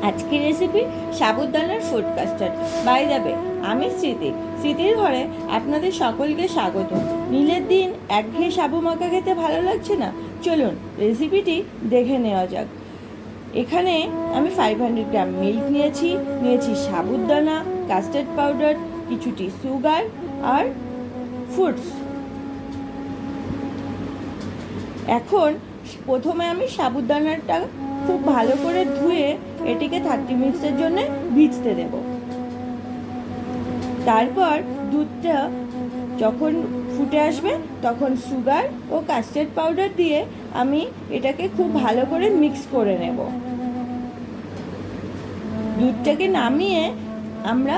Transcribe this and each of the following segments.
আজকের recipe সাবুদানার food custard. By যাবে, আমি স্মৃতির ঘরে আপনাদের সকলকে স্বাগত। নীলের দিন একঘেয়ে সাবু মাখা খেতে ভালো লাগছে না? চলুন রেসিপিটি দেখে নেওয়া যাক। এখানে আমি 500 গ্রাম মিল্ক নিয়েছি সাবুদানা, কাস্টার্ড পাউডার, কিছুটি সুগার আর ফুডস। এখন প্রথমে আমি সাবুদানাটা খুব ভালো করে ধুয়ে এটিকে 30 মিনিটসের জন্য ভিজতে দেব। তারপর দুধটা যখন ফুটে আসবে তখন সুগার ও কাস্টার্ড পাউডার দিয়ে আমি এটাকে খুব ভালো করে মিক্স করে নেব। দুধটাকে নামিয়ে আমরা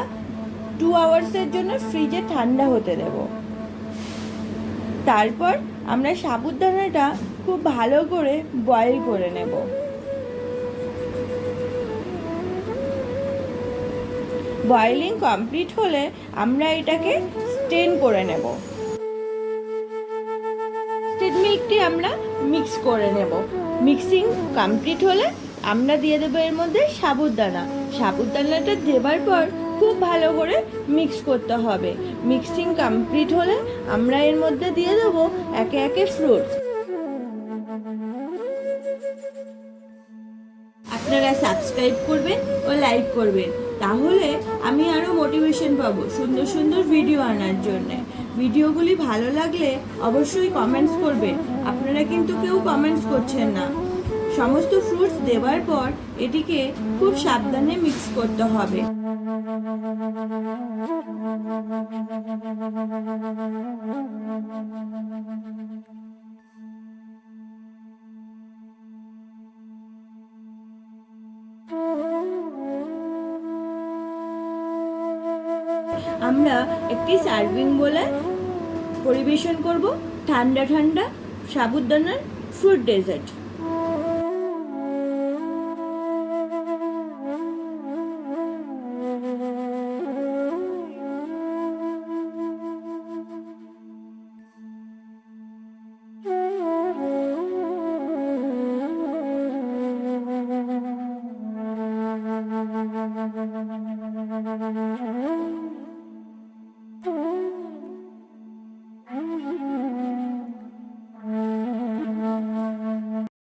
2 আওয়ার্সের জন্য ফ্রিজে ঠান্ডা হতে দেব। তারপর আমরা সাবুদানাটা খুব ভালো করে বয়েল করে নেব। বয়েলিং কমপ্লিট হলে আমরা এটাকে স্টেন করে নেব। স্টেড মিল্কটি আমরা মিক্স করে নেব। মিক্সিং কমপ্লিট হলে আমরা দিয়ে দেবো এর মধ্যে সাবুদানাটা দেবার পর খুব ভালো করে মিক্স করতে হবে। মিক্সিং কমপ্লিট হলে আমরা এর মধ্যে দিয়ে দেবো একে একে ফ্রুটস। আপনারা সাবস্ক্রাইব করবেন ও লাইক করবেন, তাহলে আমি আরও মোটিভেশন পাবো সুন্দর সুন্দর ভিডিও আনার জন্য। ভিডিওগুলি ভালো লাগলে অবশ্যই কমেন্টস করবেন। আপনারা কিন্তু কেউ কমেন্টস করছেন না। সমস্ত ফ্রুটস দেওয়ার পর এটিকে খুব সাবধানে মিক্স করতে হবে। আমরা একটি সার্ভিং বলে পরিবেশন করব ঠান্ডা ঠান্ডা সাবুদানার ফ্রুট ডেজার্ট।